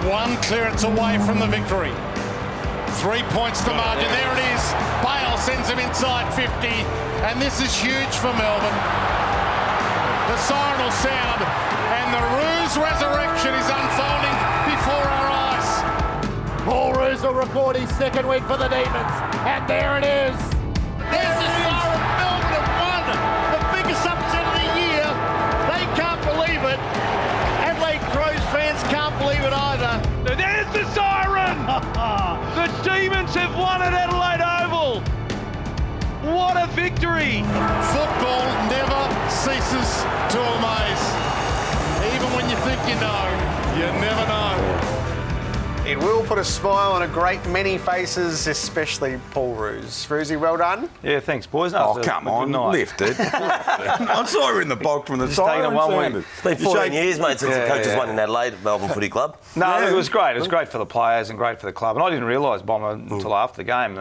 one clearance away from the victory. 3 points to margin. There it is. Bale sends him inside 50, and this is huge for Melbourne. The siren will sound, and the Roos resurrection is unfolding before our eyes. Paul Roos will record his second win for the Demons, and there it is. There's the siren. Melbourne have won the biggest upset of the year. They can't believe it. Adelaide Crows fans can't believe it either. There's the siren! The Demons have won at Adelaide Oval. What a victory! Football never ceases to amaze. Even when you think you know, you never know. It will put a smile on a great many faces, especially Paul Roos. Roosy, well done. Yeah, thanks, boys. Oh, come on, lift it. I saw her in the box from the siren. It's been 14 years, mate, since the coaches won in Adelaide at Melbourne Footy Club. No, it was great. It was great for the players and great for the club. And I didn't realise Bomber until after the game.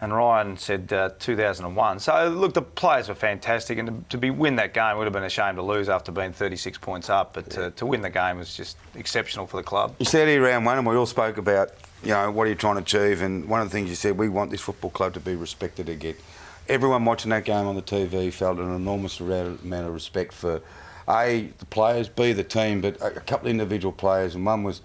And Ryan said 2001. So, look, the players were fantastic. And to win that game would have been a shame to lose after being 36 points up. But to win the game was just exceptional for the club. You said here round one, and we all spoke about, what are you trying to achieve? And one of the things you said, we want this football club to be respected again. Everyone watching that game on the TV felt an enormous amount of respect for, A, the players, B, the team, but a couple of individual players, and one was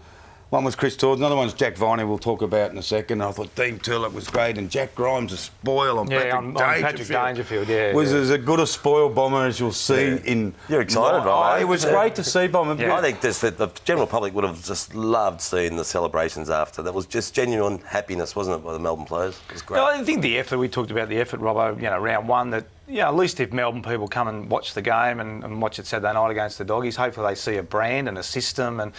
Chris Torres, another one's Jack Viney, we'll talk about in a second. I thought Dean Turlock was great, and Jack Grimes, a spoil on Patrick Dangerfield. Was as good a spoil Bomber as you'll see in... You're excited, right? It was great to see Bomber. Yeah. I think the general public would have just loved seeing the celebrations after. That was just genuine happiness, wasn't it, by the Melbourne players? It was great. No, I think the effort, we talked about the effort, Robbo, round one, that at least if Melbourne people come and watch the game and watch it Saturday night against the Doggies, hopefully they see a brand and a system and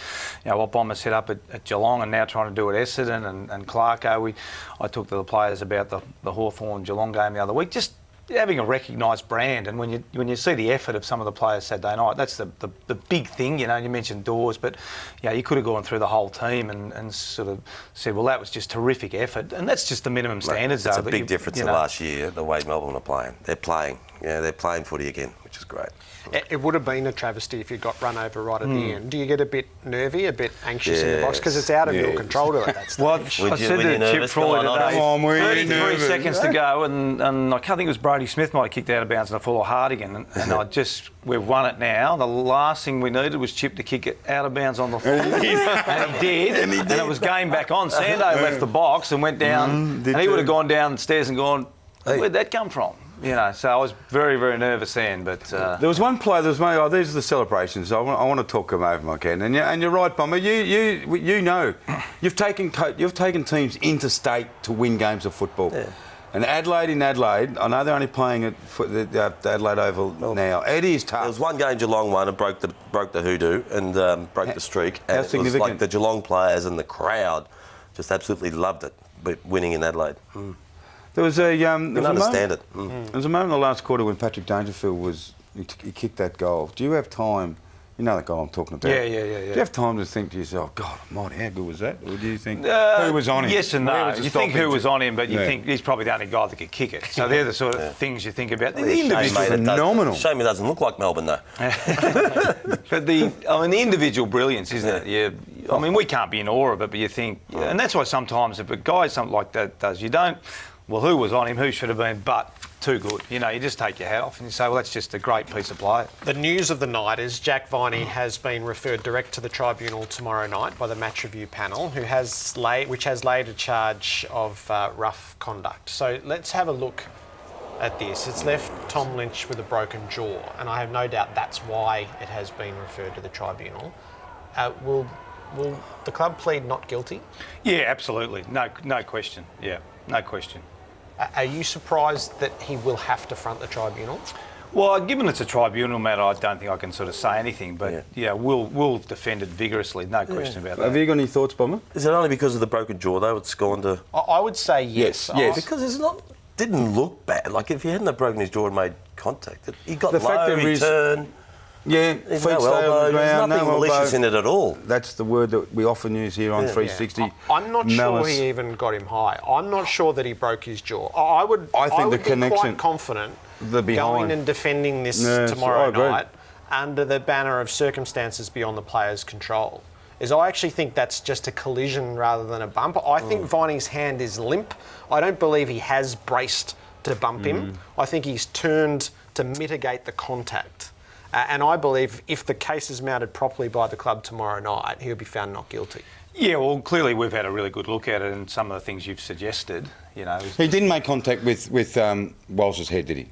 what Bomber set up at Geelong and now trying to do at Essendon and Clarko. I talked to the players about the Hawthorn-Geelong game the other week, just having a recognised brand. And when you see the effort of some of the players Saturday night, that's the big thing. You mentioned Dawes, but you could have gone through the whole team and sort of said, well, that was just terrific effort. And that's just the minimum standards. It's a big difference to last year, the way Melbourne are playing. They're playing footy again, which is great. It would have been a travesty if you got run over right at the end. Do you get a bit nervy, a bit anxious in the box? Because it's out of your control to at that stage. Well, I said to Chip Frawley today, 33 seconds to go, and I can't think it was Brody Smith might have kicked out of bounds and I fall hard again. And we've won it now. The last thing we needed was Chip to kick it out of bounds on the floor. And he did. And it was game back on. Sando left the box and went down. And he would have gone downstairs and gone, where'd that come from? So I was very, very nervous then. But there was one player. These are the celebrations. I want to talk them over if I can. And you're right, Bomber. You've taken teams interstate to win games of football. Yeah. And Adelaide, I know they're only playing at the Adelaide Oval now. It is tough. There was one game Geelong won and broke the hoodoo and broke the streak. And how significant? It was like the Geelong players and the crowd just absolutely loved it, winning in Adelaide. There was a there was a moment in the last quarter when Patrick Dangerfield he kicked that goal. Do you have time? You know that goal I'm talking about. Yeah. Do you have time to think to yourself, God Almighty, how good was that? Or do you think who was on him? Yes and no. You think who was on him, but you think he's probably the only guy that could kick it. So they're the sort of things you think about. The individual phenomenal. Shame it doesn't look like Melbourne though. But the individual brilliance, isn't it? I mean, we can't be in awe of it, but you think, and that's why sometimes if a guy something like that does, you don't. Well, who was on him? Who should have been? But too good. You just take your hat off and you say, well, that's just a great piece of play. The news of the night is Jack Viney has been referred direct to the tribunal tomorrow night by the match review panel, which has laid a charge of rough conduct. So let's have a look at this. It's left Tom Lynch with a broken jaw, and I have no doubt that's why it has been referred to the tribunal. Will the club plead not guilty? Yeah, absolutely. No question. Yeah, no question. Are you surprised that he will have to front the tribunal? Well, given it's a tribunal matter, I don't think I can sort of say anything. But we'll defend it vigorously. No question about that. Have you got any thoughts, Bomber? Is it only because of the broken jaw though? It's gone to. I would say yes. Because it's not. Didn't look bad. Like if he hadn't broken his jaw and made contact, he got low, he turned. Yeah, feet stay on the ground, there's nothing malicious in it at all. That's the word that we often use here on 360. I'm not sure he even got him high. I'm not sure that he broke his jaw. I would be quite confident going and defending this tomorrow night under the banner of circumstances beyond the player's control. is I actually think that's just a collision rather than a bump. I think Viney's hand is limp. I don't believe he has braced to bump him. I think he's turned to mitigate the contact. And I believe if the case is mounted properly by the club tomorrow night, he'll be found not guilty. Yeah, well, clearly we've had a really good look at it, and some of the things you've suggested, you know. He didn't make contact with Walsh's head, did he?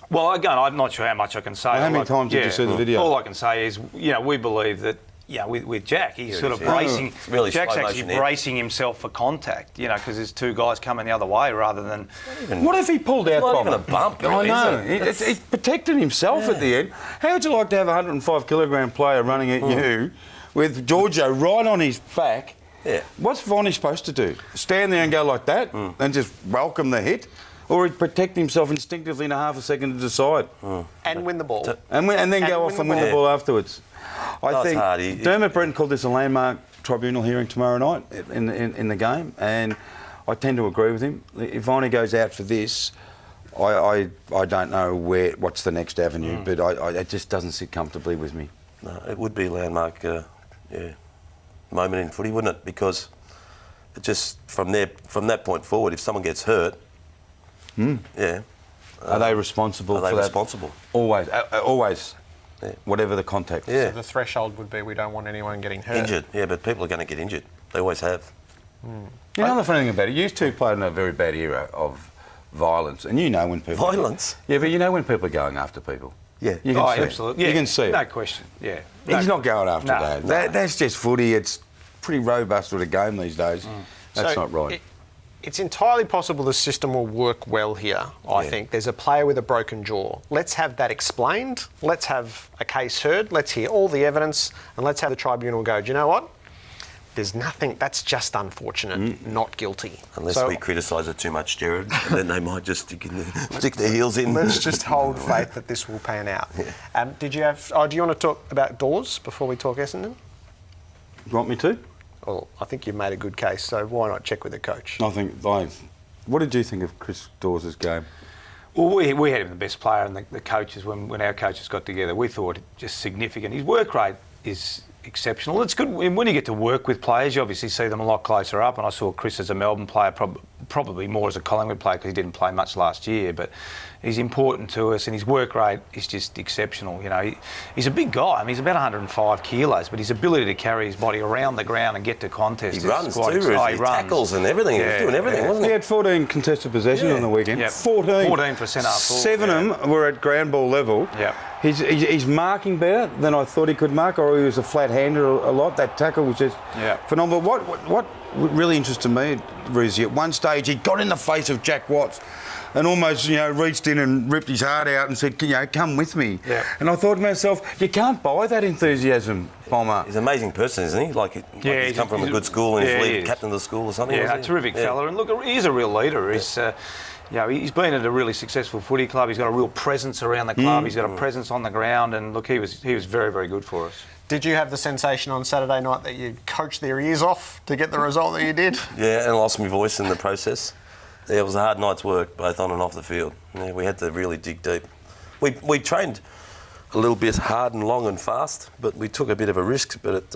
Well, again, I'm not sure how much I can say. Well, how many times did you see the video? All I can say is, you know, we believe that, you know, with Jack, he's sort of bracing. Really Jack's slow actually motion there. bracing himself for contact, you know, because there's two guys coming the other way rather than. What if he pulled out? Not even a bump, really, I know. is it? He protected himself at the end. How would you like to have a 105 kilogram player running at you with Giorgio right on his back? Yeah. What's Viney supposed to do? Stand there and go like that and just welcome the hit? Or he'd protect himself instinctively in a half a second to decide? And win the ball. And then go off and win the ball afterwards. I think hard. Dermot Breton called this a landmark tribunal hearing tomorrow night in the game, and I tend to agree with him. If Viney goes out for this, I don't know what's the next avenue, but it just doesn't sit comfortably with me. No, it would be a landmark moment in footy, wouldn't it? Because it just from that point forward, if someone gets hurt, Are they responsible are they for that? responsible? Always. Always. Yeah. Whatever the context. Yeah. So the threshold would be we don't want anyone getting hurt. Injured, yeah, but people are going to get injured. They always have. You know the funny thing about it, you two played in a very bad era of violence, and you know when people... Violence? Yeah, but you know when people are going after people. Yeah. You can see absolutely. It. Yeah, You can see it. No question. Yeah. He's not going after No, that. no. That's just footy. It's pretty robust sort of game these days. That's So not right. It's entirely possible the system will work well here, I think. There's a player with a broken jaw. Let's have that explained. Let's have a case heard. Let's hear all the evidence, and let's have the tribunal go, do you know what? There's nothing, that's just unfortunate, not guilty. Unless we criticise it too much, Jared, and then they might just stick their heels in. Let's just hold faith that this will pan out. Do you want to talk about Dawes before we talk Essendon? You want me to? Well, I think you've made a good case, so why not check with the coach? What did you think of Chris Dawes' game? Well, we had him the best player, and the coaches, when our coaches got together, we thought just significant. His work rate is exceptional. It's good when you get to work with players. You obviously see them a lot closer up. And I saw Chris as a Melbourne player, probably more as a Collingwood player because he didn't play much last year. But he's important to us, and his work rate is just exceptional. You know, he's a big guy. I mean, he's about 105 kilos, but his ability to carry his body around the ground and get to contest. He runs too. He runs. tackles and everything. He was doing everything, wasn't he? He had 14 contested possessions on the weekend. Yep. 14. 14 for centre half forward. 7 of them were at ground ball level. Yep. He's marking better than I thought he could mark, or he was a flat hander a lot. That tackle was just phenomenal. What really interested me, Roos, at one stage he got in the face of Jack Watts and almost, reached in and ripped his heart out and said, come with me. Yeah. And I thought to myself, you can't buy that enthusiasm, Bomber. He's an amazing person, isn't he? He's come from a good school and he's captain of the school or something. Yeah, a terrific fella. And look, he's a real leader. He's been at a really successful footy club. He's got a real presence around the club. He's got a presence on the ground, and look, he was very, very good for us. Did you have the sensation on Saturday night that you coached their ears off to get the result that you did? Yeah, and lost my voice in the process. Yeah, it was a hard night's work, both on and off the field. Yeah, we had to really dig deep. We trained a little bit hard and long and fast, but we took a bit of a risk. But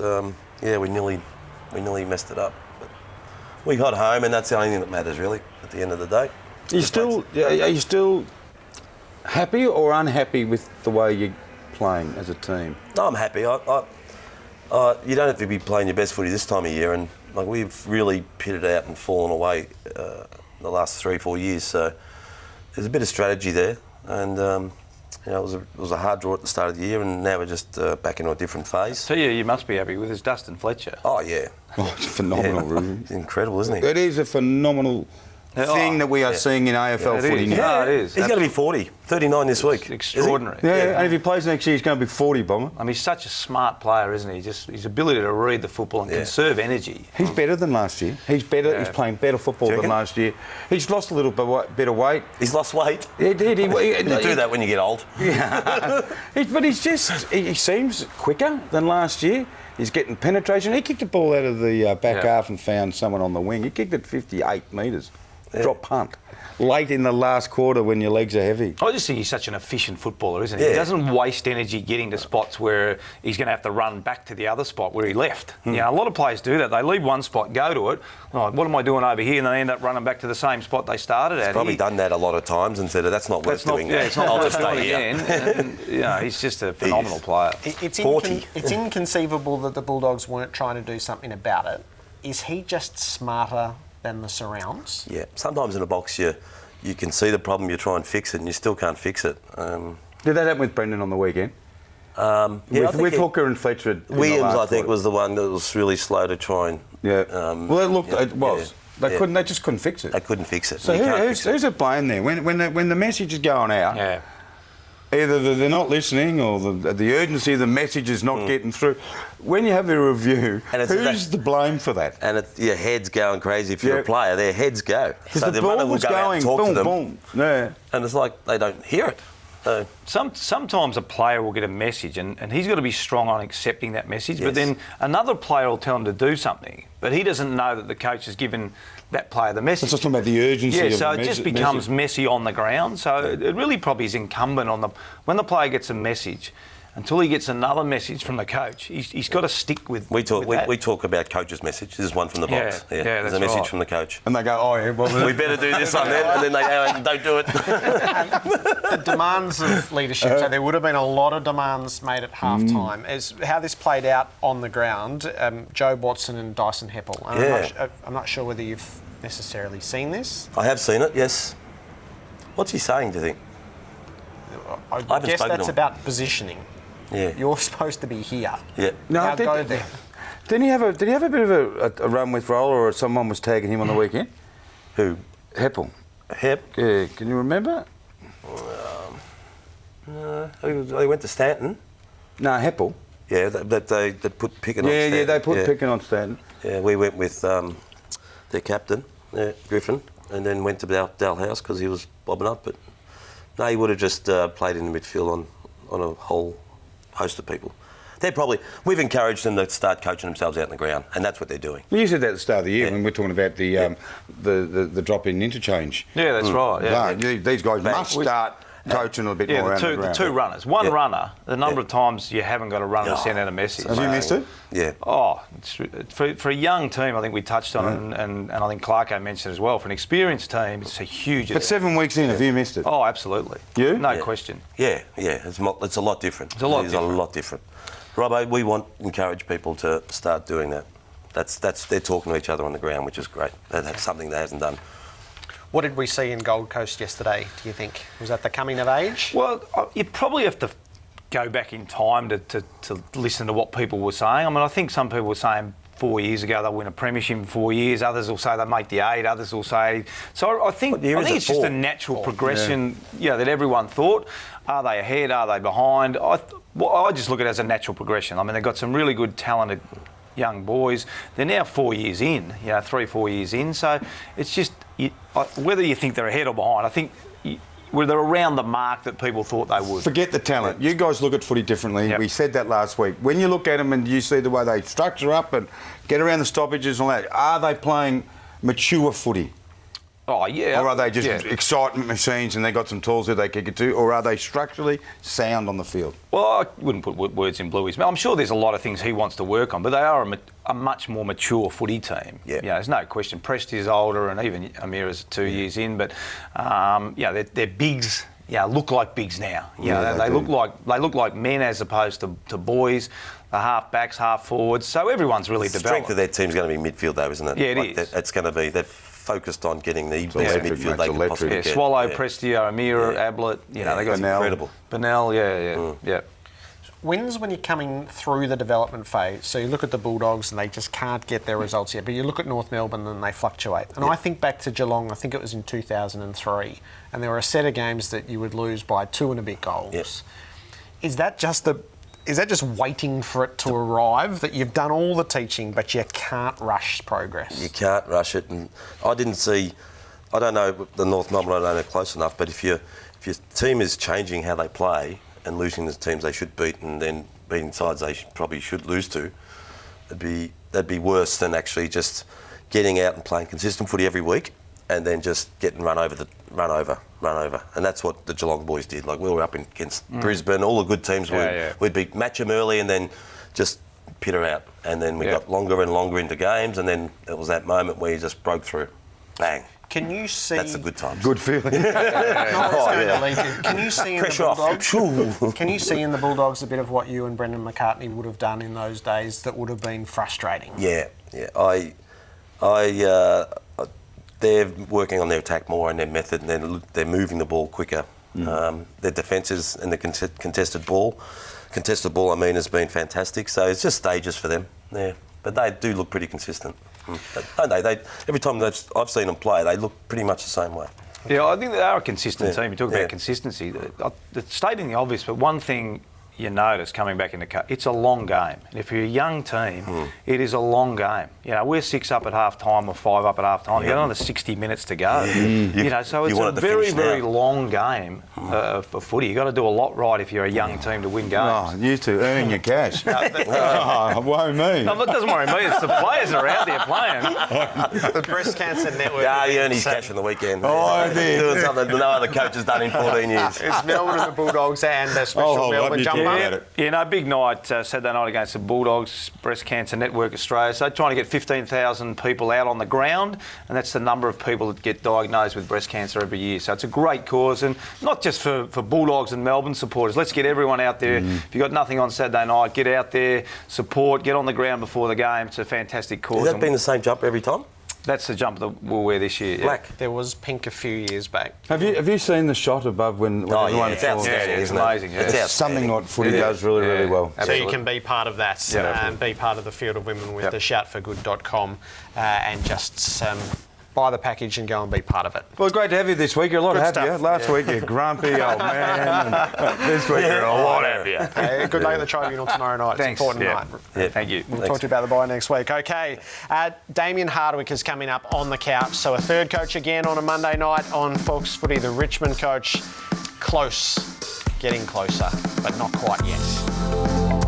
we nearly messed it up. But we got home, and that's the only thing that matters, really, at the end of the day. Are you still happy or unhappy with the way you're playing as a team? No, I'm happy. You don't have to be playing your best footy this time of year, and we've really pitted out and fallen away the last 3-4 years. So there's a bit of strategy there, and it was a hard draw at the start of the year, and now we're just back into a different phase. So you must be happy with is Dustin Fletcher. Oh yeah, it's phenomenal, really. He's incredible, isn't he? It is a phenomenal thing that we are seeing in AFL footy now. Yeah, it is. He's going to be 40, 39 this week. It's extraordinary. Yeah, and if he plays next year, he's going to be 40, Bomber. I mean, he's such a smart player, isn't he? Just his ability to read the football and conserve energy. He's better than last year. He's better. Yeah. He's playing better football than last year. He's lost a little bit of weight. He's lost weight. He did. You do that when you get old. Yeah. But he seems quicker than last year. He's getting penetration. He kicked the ball out of the back half and found someone on the wing. He kicked it 58 metres. Drop punt. late in the last quarter when your legs are heavy. I just think he's such an efficient footballer, isn't he? Yeah. He doesn't waste energy getting to spots where he's going to have to run back to the other spot where he left. You know, a lot of players do that. They leave one spot, go to it. Oh, what am I doing over here? And they end up running back to the same spot they started at. He's probably done that a lot of times and said, that's not worth doing. Yeah, it's not I'll worth just doing stay here. again. And, he's just a phenomenal player. It's 40. it's inconceivable that the Bulldogs weren't trying to do something about it. Is he just smarter than the surrounds? Yeah, sometimes in a box you can see the problem, you try and fix it, and you still can't fix it. Did that happen with Brendan on the weekend? With Hooker and Fletcher. Williams, I think, was the one that was really slow to try and. Yeah. It was. Yeah. They just couldn't fix it. They couldn't fix it. So who's at blame there? When the message is going out, Yeah. either they're not listening or the urgency of the message is not getting through. When you have the review, And it's who's to blame for that? And your head's going crazy. If you're a player, their heads go. Because So the runner ball will was go out going and talk to boom, them, boom. Yeah. and it's like they don't hear it. So, Sometimes a player will get a message and he's got to be strong on accepting that message, Yes. but then another player will tell him to do something, but he doesn't know that the coach has given that player the message. It's just talking about the urgency Yeah, of so the it just becomes messy on the ground. So it really probably is incumbent on when the player gets a message, until he gets another message from the coach, he's got to stick with we talk that. we talk about coach's message. This is one from the box. Yeah, There's that's a message right. from the coach. And they go, oh, yeah, well, We better do this one then, and then they go, don't do it. The demands of leadership, so there would have been a lot of demands made at half-time. As how this played out on the ground, Joe Watson and Dyson Heppel. And I'm not sure whether you've necessarily seen this. I have seen it, yes. What's he saying, do you think? I haven't guess spoken that's to him. about positioning. Yeah. You're supposed to be here. Yeah. No, Now go there. Did he have a bit of a run with roller, or someone was tagging him on the weekend? Who? Heppel. Hep. Yeah, can you remember? They went to Stanton. No, Heppel. Yeah, they put Picken on Yeah, Stanton. yeah, they put Picken on Stanton. Yeah, we went with their captain, Griffin, and then went to Dalhouse because he was bobbing up. But no, he would have just played in the midfield on a whole host of people. We've encouraged them to start coaching themselves out in the ground, and that's what they're doing. You said that at the start of the year when we're talking about the drop in interchange. Yeah, that's right. Yeah. These guys must start coaching a bit more around the ground. The two runners. One runner, the number of times you haven't got a runner to send out a message. Have you missed it? Yeah. Oh, for a young team, I think we touched on it, and I think Clarko mentioned as well. For an experienced team, it's a huge. But 7 weeks in, have you missed it? Oh, absolutely. You? No question. Yeah. It's a lot different. It's a lot different. Robbo, we encourage people to start doing that. They're talking to each other on the ground, which is great. That's something they hasn't done. What did we see in Gold Coast yesterday, do you think? Was that the coming of age? Well, you probably have to go back in time to listen to what people were saying. I mean, I think some people were saying 4 years ago they'll win a premiership in 4 years. Others will say they make the 8. Others will say... So I think it's just a natural progression that everyone thought. Are they ahead? Are they behind? I just look at it as a natural progression. I mean, they've got some really good, talented young boys. They're now 4 years in, 3-4 years in. So it's just... whether you think they're ahead or behind, I think they're around the mark that people thought they would. Forget the talent. You guys look at footy differently. Yep. We said that last week. When you look at them and you see the way they structure up and get around the stoppages and all that, are they playing mature footy? Oh, yeah. Or are they just excitement machines and they got some tools that they can get to? Or are they structurally sound on the field? Well, I wouldn't put words in Bluey's mouth. I'm sure there's a lot of things he wants to work on, but they are a much more mature footy team. Yeah. There's no question. Presti's older and even Amira's 2 years in, but they're bigs. Look like bigs now. They look like men as opposed to boys. The half backs, half forwards. So everyone's really The developed. strength of their team's going to be midfield, though, isn't it? Yeah, it is. It's going to be. They've focused on getting the best electric, midfield mate, they it's can possibly electric. get. Swallow, Prestio, Amira, Ablett. They got incredible. Benell, yeah. Wins when you're coming through the development phase. So you look at the Bulldogs and they just can't get their results yet. But you look at North Melbourne and they fluctuate. And I think back to Geelong, I think it was in 2003, and there were a set of games that you would lose by 2 and a bit goals. Yep. Is that just waiting for it to arrive, that you've done all the teaching but you can't rush progress? You can't rush it. And I don't know the North Melbourne, I don't know close enough, but if your team is changing how they play and losing the teams they should beat and then beating sides they probably should lose to, that'd be worse than actually just getting out and playing consistent footy every week and then just getting run over, and that's what the Geelong boys did. Like we were up against Brisbane, all the good teams. We'd match them early and then just pitter out, and then we got longer and longer into games, and then it was that moment where you just broke through, bang. Can you see? That's a good time. Good feeling. Can you see in Pressure the off. Bulldogs? Can you see in the Bulldogs a bit of what you and Brendan McCartney would have done in those days that would have been frustrating? Yeah. They're working on their attack more and their method, and they're moving the ball quicker. Their defences and the contested ball, I mean, has been fantastic. So it's just stages for them. Yeah, but they do look pretty consistent. Don't they? Every time I've seen them play, they look pretty much the same way. Yeah, I think they are a consistent team. You talk about consistency. It's stating the obvious, but one thing you notice coming back into it's a long game. And if you're a young team, it is a long game. You know, we're 6 up at half time or 5 up at half time. You've got another 60 minutes to go. You know, so it's a very, very long game for footy. You've got to do a lot right if you're a young team to win games. Oh, you to earn your cash. Won't me. No, that doesn't worry me. It's the players that are out there playing. The Breast Cancer Network. Yeah, he earned his cash on the weekend. Oh, I did. Doing something no other coach has done in 14 years. It's Melbourne and the Bulldogs and a special Melbourne jumper. Big night Saturday night against the Bulldogs, Breast Cancer Network Australia. So trying to get 15,000 people out on the ground, and that's the number of people that get diagnosed with breast cancer every year. So it's a great cause, and not just for Bulldogs and Melbourne supporters. Let's get everyone out there. If you've got nothing on Saturday night, get out there, support, get on the ground before the game. It's a fantastic cause. Has that been the same jump every time? That's the jump that we'll wear this year. Black. There was pink a few years back. Have you seen the shot above when everyone it's falls? outstanding, It's isn't it? amazing. It's It's something what footy does really, really well. So you can be part of that and be part of the field of women with the shoutforgood.com and just buy the package and go and be part of it. Well, great to have you this week. You're a lot happier. Last week you're grumpy old man. And this week you're a lot happier. Good luck at the Tribunal tomorrow night. Thanks. It's an important night. Yeah. Thank you. We'll talk to you about the bye next week. Okay, Damien Hardwick is coming up on the couch. So a third coach again on a Monday night on Fox Footy, the Richmond coach. Close, getting closer, but not quite yet.